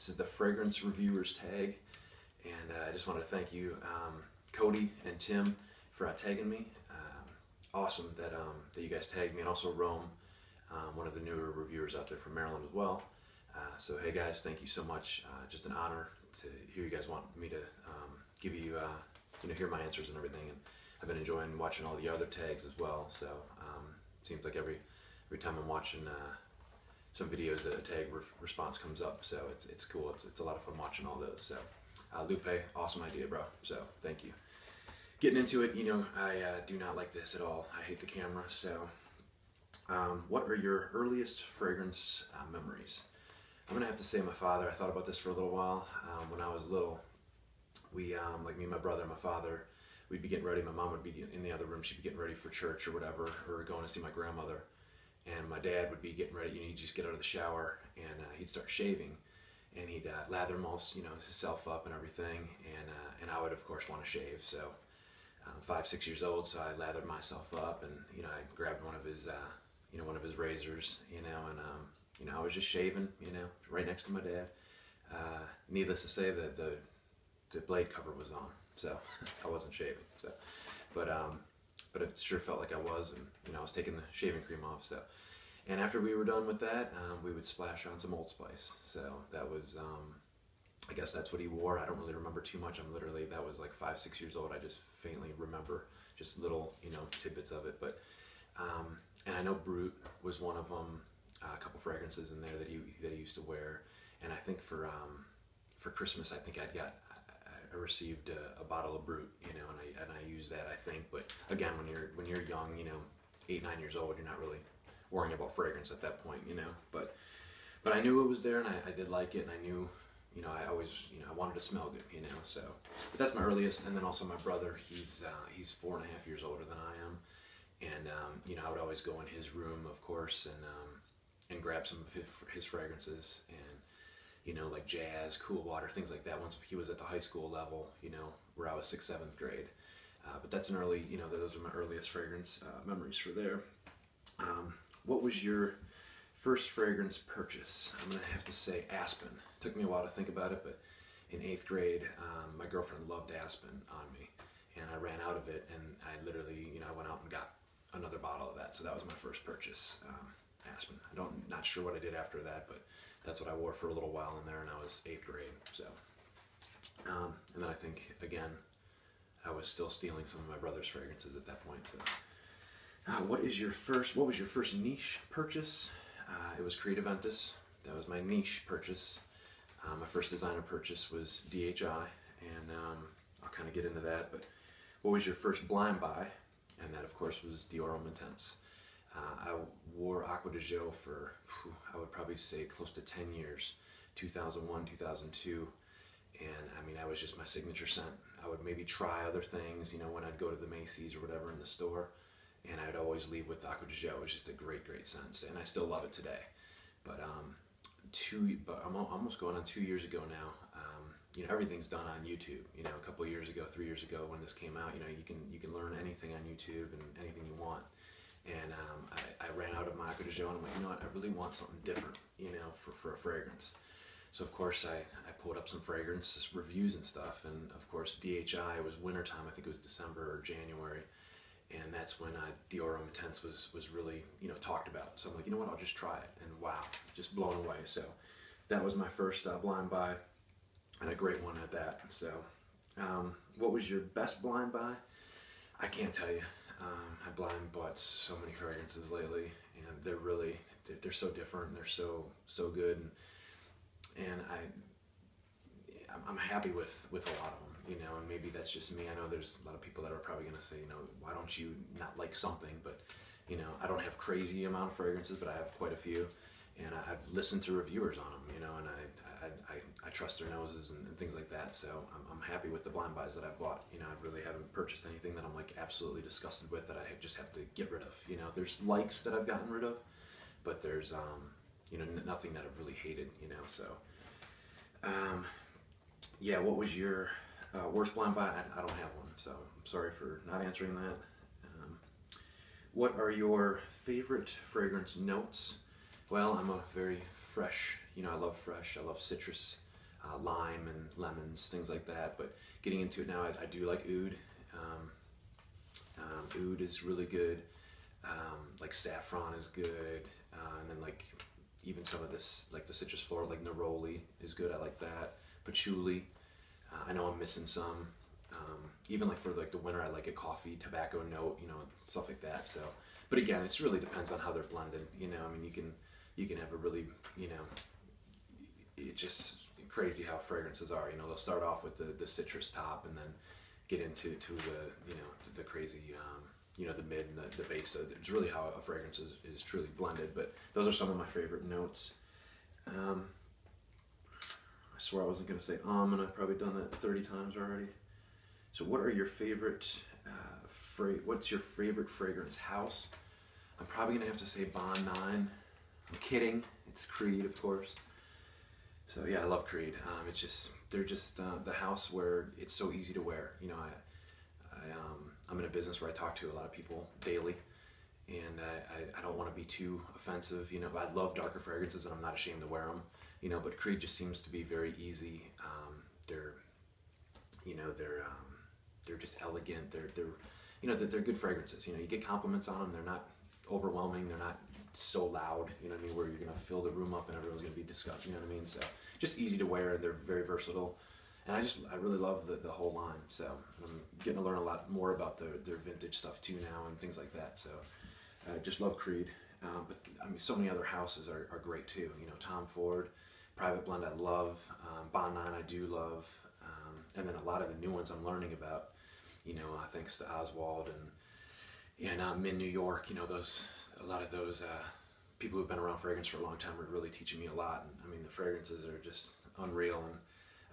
This is the Fragrance Reviewers tag, and I just wanted to thank you, Cody and Tim, for tagging me. Awesome that you guys tagged me, and also Rome, one of the newer reviewers out there from Maryland as well. So hey guys, thank you so much. Just an honor to hear you guys want me to give you, hear my answers and everything. And I've been enjoying watching all the other tags as well. So it seems like every time I'm watching some videos, a tag response comes up. So it's cool. It's a lot of fun watching all those. So Lupe, awesome idea, bro. So thank you. Getting into it, I do not like this at all. I hate the camera. So what are your earliest fragrance memories? I'm gonna have to say my father. I thought about this for a little while. When I was little, we, like me and my brother and my father, we'd be getting ready. My mom would be in the other room. She'd be getting ready for church or whatever, or going to see my grandmother. And my dad would be getting ready. He'd just get out of the shower and he'd start shaving, and he'd lather himself up and everything. And I would of course want to shave. So 5, 6 years old, so I lathered myself up, and I grabbed one of his razors, and I was just shaving, right next to my dad. Needless to say that the blade cover was on, so I wasn't shaving. So, but it sure felt like I was, and I was taking the shaving cream off. So, and after we were done with that, we would splash on some Old Spice. So that was, I guess that's what he wore. I don't really remember too much. That was like 5, 6 years old. I just faintly remember just little, tidbits of it. But, and I know Brut was one of them. A couple fragrances in there that he used to wear, and I think for Christmas, I think I received a bottle of Brut, and I used that, I think. But again, when you're young, 8, 9 years old, you're not really worrying about fragrance at that point, But I knew it was there, and I did like it, and I knew, I always, I wanted to smell good, So, but that's my earliest, and then also my brother, he's 4.5 years older than I am, and I would always go in his room, of course, and grab some of his fragrances, and like Jazz, Cool Water, things like that. Once he was at the high school level, where I was 6th, 7th grade. But that's an early, those are my earliest fragrance memories for there. What was your first fragrance purchase? I'm gonna have to say Aspen. It took me a while to think about it, but in 8th grade, my girlfriend loved Aspen on me, and I ran out of it, and I literally, I went out and got another bottle of that. So that was my first purchase. Aspen. Not sure what I did after that, but that's what I wore for a little while in there, and I was 8th grade. So, and then I think again, I was still stealing some of my brother's fragrances at that point. So, what was your first niche purchase? It was Creed Aventus. That was my niche purchase. My first designer purchase was DHI, and I'll kind of get into that. But what was your first blind buy? And that, of course, was Dior Homme Intense. I wore Acqua di Gio for, I would probably say, close to 10 years, 2001, 2002, and that was just my signature scent. I would maybe try other things, when I'd go to the Macy's or whatever in the store, and I'd always leave with Acqua di Gio. It was just a great scent, and I still love it today. But I'm almost going on 2 years ago now. Everything's done on YouTube. A couple of years ago, 3 years ago, when this came out, you can learn anything on YouTube and anything you want. And I ran out of my Acqua di Gio, and I went, what, I really want something different, for a fragrance. So of course I pulled up some fragrance reviews and stuff, and of course DHI, it was wintertime, I think it was December or January, and that's when Dior Homme Intense was really, talked about. So I'm like, what, I'll just try it, and wow, just blown away. So that was my first blind buy, and a great one at that. So what was your best blind buy? I can't tell you. I blind bought so many fragrances lately, and they're so different, and they're so good, and I'm happy with a lot of them, and maybe that's just me. I know there's a lot of people that are probably going to say, why don't you not like something? But I don't have crazy amount of fragrances, but I have quite a few, and I've listened to reviewers on them, and I trust their noses and things like that. So I'm happy with the blind buys that I've bought. I really haven't purchased anything that I'm like absolutely disgusted with, that I just have to get rid of. There's likes that I've gotten rid of, but there's nothing that I've really hated. So yeah, what was your worst blind buy? I don't have one, so I'm sorry for not answering that. What are your favorite fragrance notes? Well, I'm a very fresh, I love fresh, I love citrus, lime and lemons, things like that. But getting into it now, I do like oud. Oud is really good. Like saffron is good, and then like even some of this, like the citrus floral, like neroli is good. I like that. Patchouli. I know I'm missing some. Even like for like the winter, I like a coffee, tobacco note, stuff like that. So, but again, it really depends on how they're blended. I mean, you can have a really, it's just crazy how fragrances are. They'll start off with the citrus top and then get into the crazy, the mid and the base. So it's really how a fragrance is truly blended. But those are some of my favorite notes. I swear I wasn't going to say and I've probably done that 30 times already. So what are your favorite, what's your favorite fragrance house? I'm probably going to have to say Bond 9. I'm kidding. It's Creed, of course. So yeah, I love Creed. They're just the house where it's so easy to wear. I'm in a business where I talk to a lot of people daily, and I don't want to be too offensive. I love darker fragrances, and I'm not ashamed to wear them. But Creed just seems to be very easy. They're just elegant. They're good fragrances. You get compliments on them. They're not overwhelming. They're not so loud. Where you're gonna fill the room up and everyone's gonna be disgusted. So just easy to wear. They're very versatile, and I really love the whole line. So I'm getting to learn a lot more about their vintage stuff too now and things like that. So I just love Creed. But I mean, so many other houses are great too. Tom Ford, Private Blend I love. Bond 9 I do love. And then a lot of the new ones I'm learning about, thanks to Oswald and Min New York, a lot of those people who've been around fragrance for a long time are really teaching me a lot. And I mean, the fragrances are just unreal. And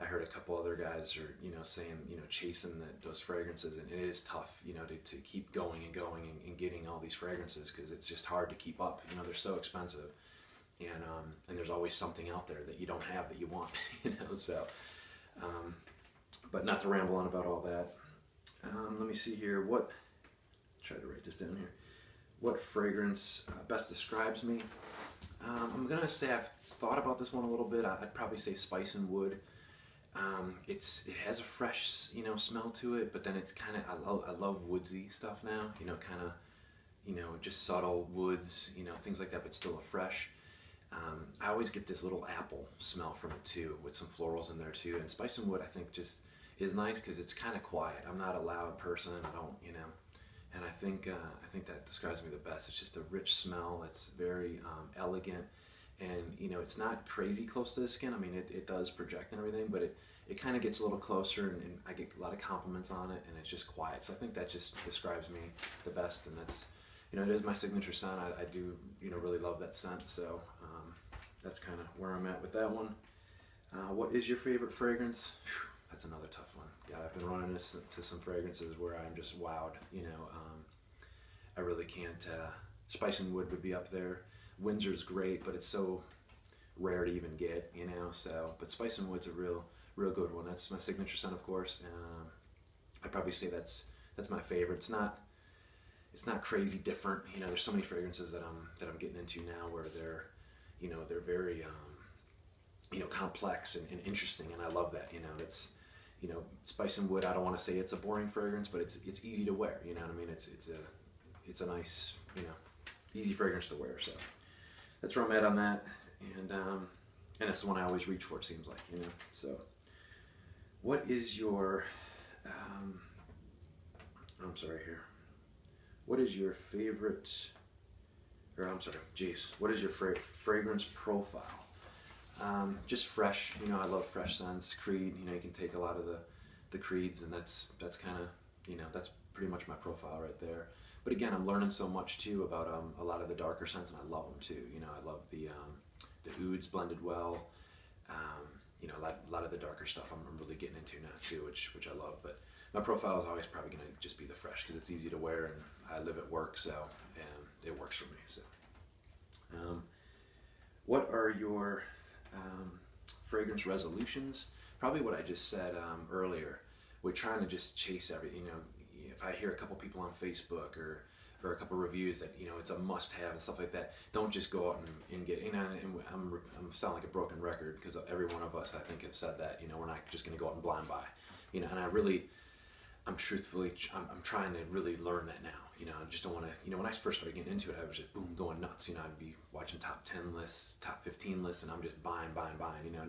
I heard a couple other guys are, saying, chasing those fragrances, and it is tough, to keep going and going and getting all these fragrances, because it's just hard to keep up. They're so expensive, and there's always something out there that you don't have that you want, so. But not to ramble on about all that. Let me see here. Try to write this down here. What fragrance best describes me? I'm gonna say I've thought about this one a little bit. I'd probably say Spice and Wood. It has a fresh, smell to it, but then it's kind of, I love woodsy stuff now. Kind of, just subtle woods, things like that, but still a fresh. I always get this little apple smell from it too, with some florals in there too. And Spice and Wood, I think, just is nice because it's kind of quiet. I'm not a loud person. I don't, and I think that describes me the best. It's just a rich smell. It's very elegant, and it's not crazy close to the skin. I mean, it does project and everything, but it kind of gets a little closer, and I get a lot of compliments on it, and it's just quiet. So I think that just describes me the best, and that's, it is my signature scent. I do, really love that scent. So that's kind of where I'm at with that one. What is your favorite fragrance? Whew, that's another tough one. God, I've been running into some fragrances where I'm just wowed. I really can't. Spice and Wood would be up there. Windsor's great, but it's so rare to even get, So, but Spice and Wood's a real good one. That's my signature scent, of course. I'd probably say that's my favorite. It's not crazy different. There's so many fragrances that I'm getting into now where they're very complex and interesting, and I love that. It's Spice and Wood. I don't want to say it's a boring fragrance, but it's easy to wear. You know what I mean? It's a nice, easy fragrance to wear. So that's where I'm at on that, and it's the one I always reach for. It seems like, So, what is your I'm sorry here. What is your favorite? What is your fragrance profile? Just fresh. I love fresh scents. Creed. You can take a lot of the Creeds, and that's kind of, that's pretty much my profile right there. But again, I'm learning so much too about a lot of the darker scents, and I love them too. I love the ouds blended well. A lot of the darker stuff I'm really getting into now too, which I love. But my profile is always probably going to just be the fresh, because it's easy to wear, and I live at work, so it works for me. So, what are your fragrance resolutions? Probably what I just said earlier. We're trying to just chase everything. If I hear a couple people on Facebook or or a couple reviews that it's a must-have and stuff like that. Don't just go out and get. And I'm sound like a broken record because every one of us I think have said that. We're not just going to go out and blind buy. And I'm trying to really learn that now. I just don't want to, when I first started getting into it, I was just boom, going nuts. I'd be watching top 10 lists, top 15 lists, and I'm just buying.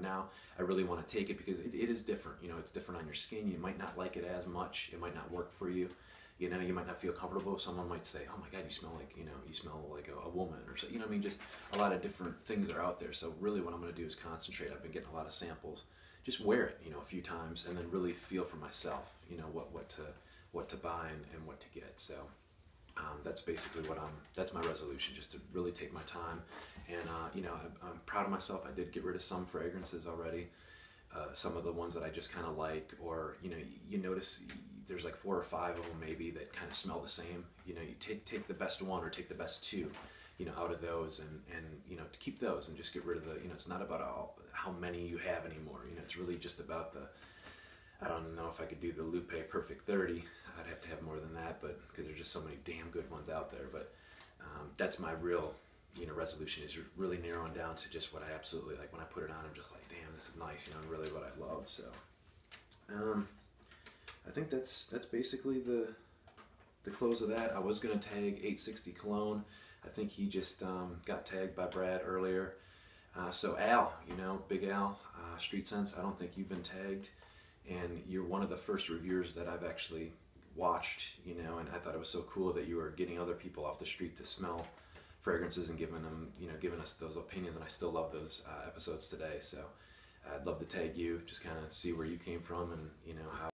Now I really want to take it because it is different. It's different on your skin. You might not like it as much. It might not work for you. You might not feel comfortable. Someone might say, oh my God, you smell like, you smell like a woman or so. Just a lot of different things are out there. So really what I'm going to do is concentrate. I've been getting a lot of samples. Just wear it, a few times, and then really feel for myself, what to buy and what to get. So that's basically that's my resolution, just to really take my time. And I'm proud of myself. I did get rid of some fragrances already, some of the ones that I just kind of like, or you notice there's like 4 or 5 of them maybe that kind of smell the same. You take the best one or take the best 2. Out of those, and to keep those and just get rid of the, it's not about how many you have anymore. It's really just about I don't know if I could do the Lupe Perfect 30. I'd have to have more than that, but because there's just so many damn good ones out there. But that's my real, resolution, is really narrowing down to just what I absolutely like. When I put it on, I'm just like, damn, this is nice, and really what I love. So I think that's basically the close of that. I was gonna tag 860 Cologne. I think he just got tagged by Brad earlier. So Al, Big Al, Street Sense, I don't think you've been tagged. And you're one of the first reviewers that I've actually watched, and I thought it was so cool that you were getting other people off the street to smell fragrances and giving them, giving us those opinions. And I still love those episodes today. So I'd love to tag you, just kind of see where you came from and, how